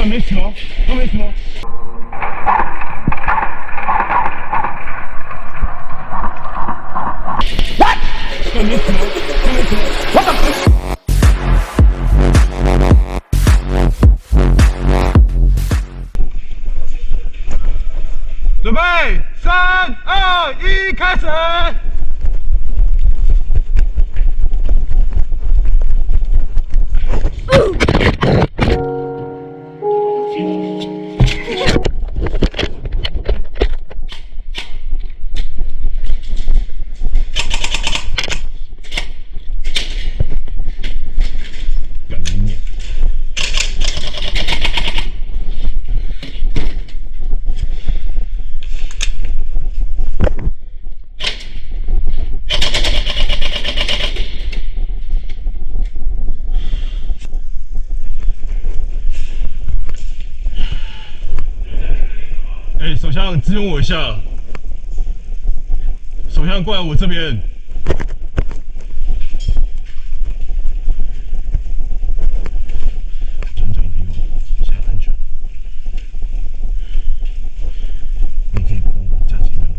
这没死哦，都没死哦。What？ 这没死哦，都没死哦。What the？ 准备，3、2、1，开始！干你娘！ 哎，首相支援我一下，首相过来我这边。转角一点用，现在安全。你可以帮我加几分钟。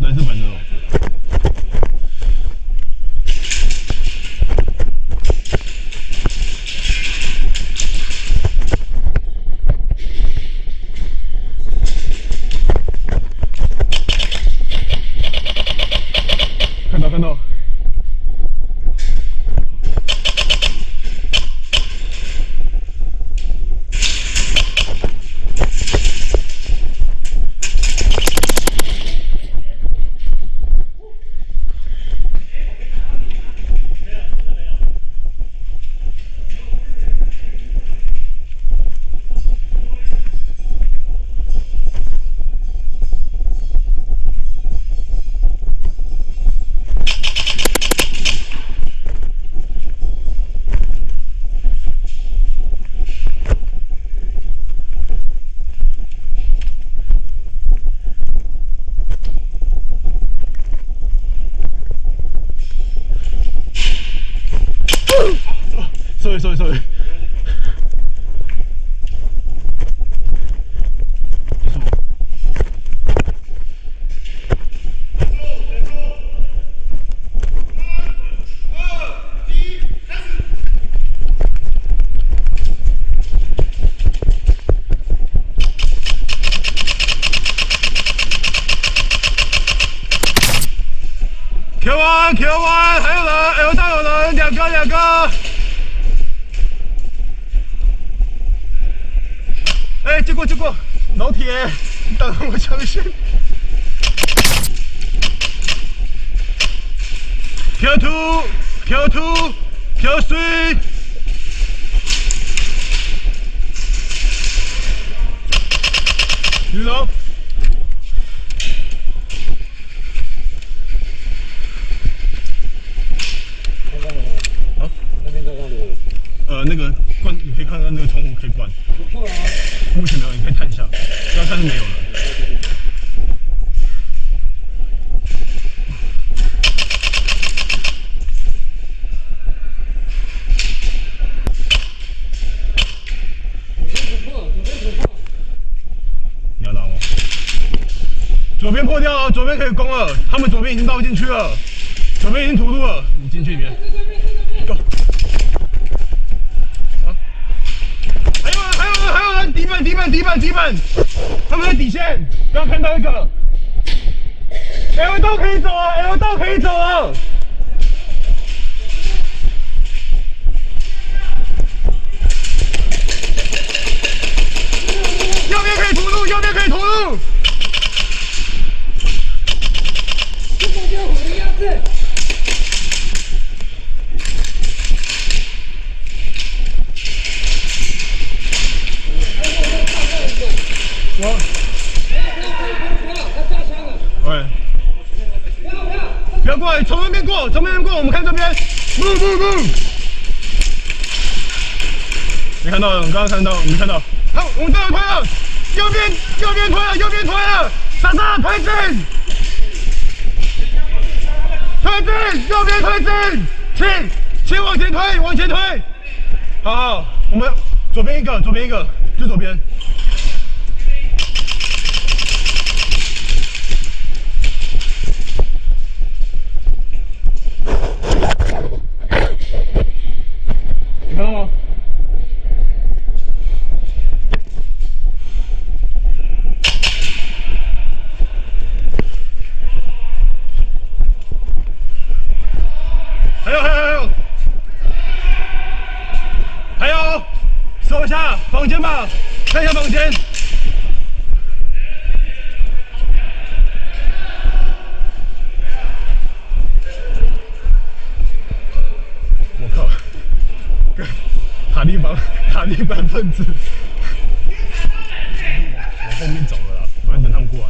蓝色板凳哦。看到。sorry。Q 完，还有人 ，L 道有人，两个。哎，结果，老铁挡我枪线。Q 2 Q 3。举手。 那个关，你可以看看那个窗户可以关。不错啊。目前没有，你可以看一下。要看是没有了。你要打吗？左边破掉了，左边可以攻了。他们左边已经绕进去了，左边已经屠戮了。你进去里面。Go。 还有人，底板，他们在底线，刚看到一个。L 道可以走啊 ，L 道可以走啊。右边可以突入，右边可以突入。这中间火力压制。我。他加枪了。喂。不要过来，从那边过，从那边过，我们看这边。不。没看到，我刚刚看到，没看到。好，我们队友推了，右边推了，右边推了，莎莎推进，推进，右边推进，请往前推，往前推。好，我们左边一个，就左边。你看到吗？还有，搜一下房间吧，看一下房间。我靠，塔利班分子，往后面走了啦，我要等他们过来。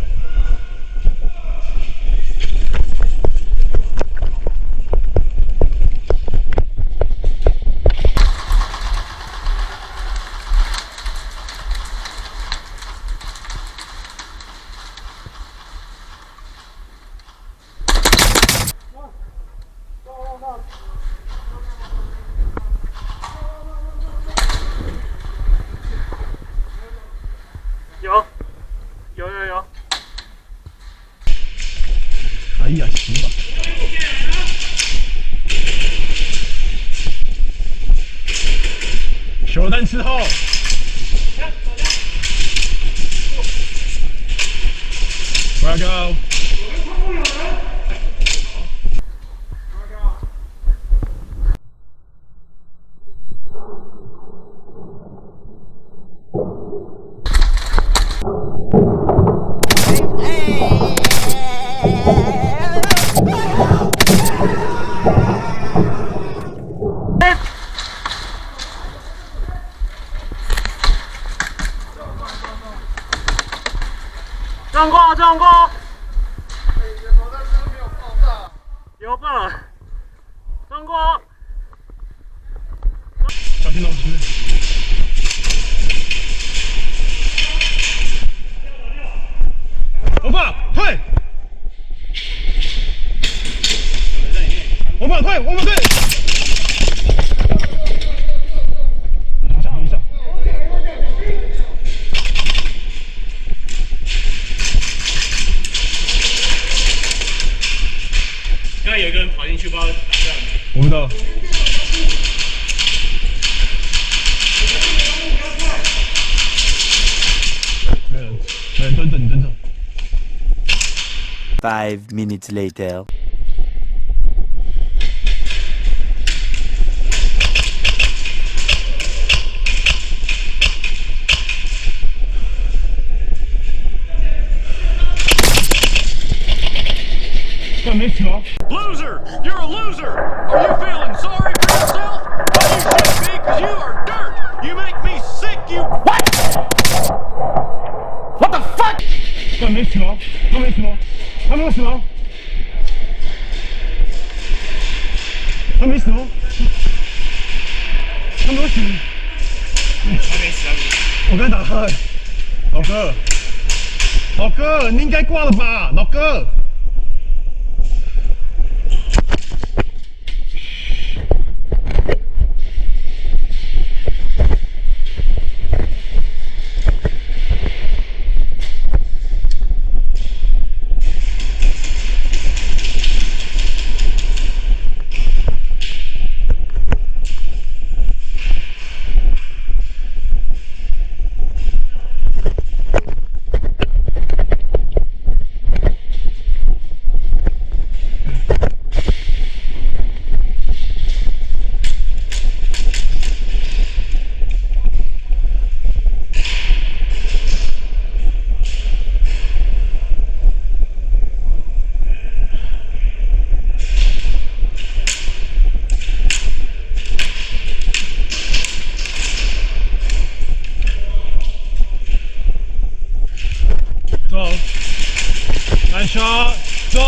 有。哎呀，行吧。球弹伺候。Where go？ 张哥，有爆了，张哥，小心东西。我爸退，我爸退，我们退。等一下。刚才有一个人跑进去，不知道打这样。我不知道。没人，蹲着。5 minutes later. Loser! You're a loser! Are you feeling sorry for yourself? Well, you should be, because you are dirt! You make me sick, you... What? What the fuck? 他没死吗？他没有死吗？他没死吗？他没死。我刚打他。老哥，你应该挂了吧，老哥。中，来射，中。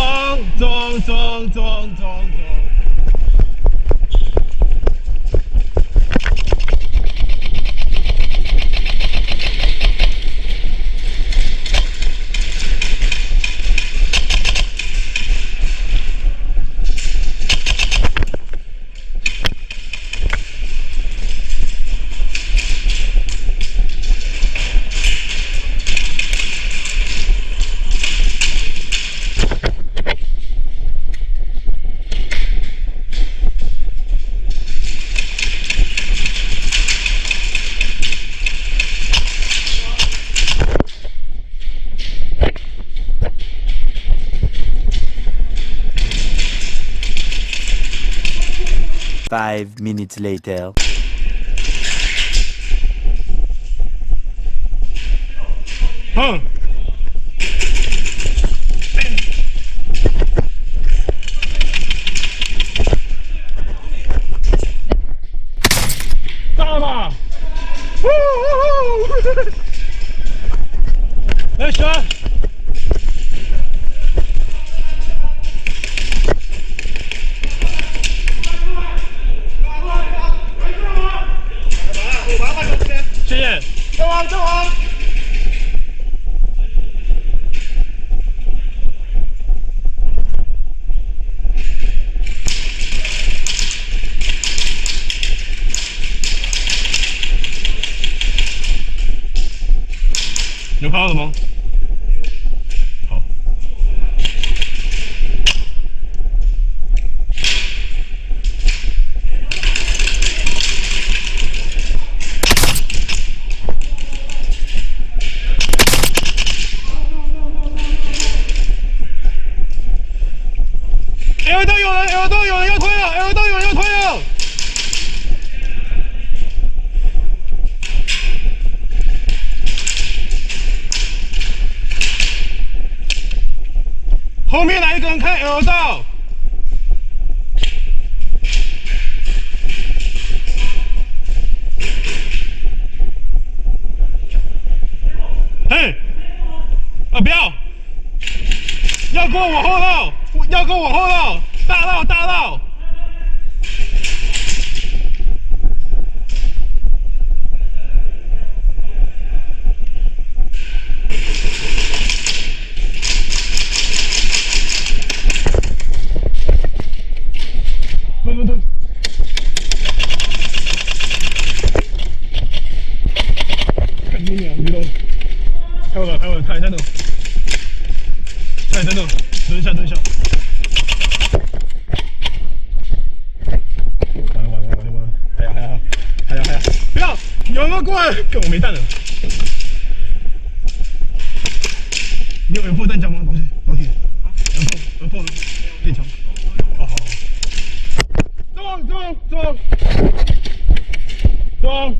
5 minutes later. 哼。到了吧？来选。谢谢。正王。有看到了吗？好。L 洞有人要推了 ，L 洞有人要推了。后面来一个人开 L 道，嘿，不要跟我往后绕，大绕。对。看你俩，你都开我，看一下那，蹲下。完，还要，不要，有人过来，跟我没弹了。你有破弹枪吗？老铁，有破的电枪。好。中。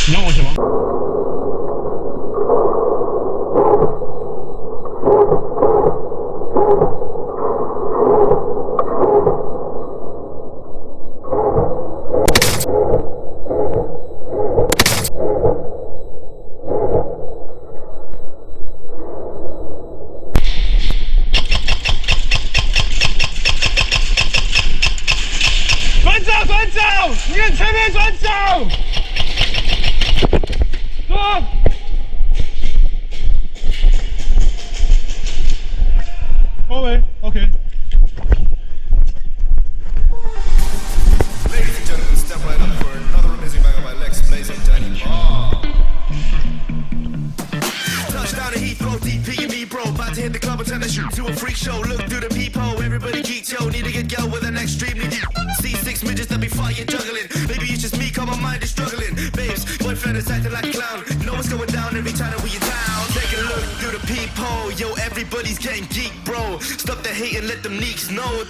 你要我什么？转角，你看前面转角。包围 ，OK。Ladies and gentlemen, step right up for another amazing bang of my legs, blazing Danny Ball. Touchdown to Heathrow, DP and me, bro. About to hit the club and turn the shoot to a freak show. Look through the peephole, everybody geek, yo. Need to get go with an extremely deep. See 6 midgets that be fighting, juggling. Maybe it's just me, cause my mind is struggling. Babes, boyfriend is acting like a clown. Know what's going down every time that we in town. Take a look through the peephole, yo. everybody's getting geek, bro. Stop the hate and let them neeks know.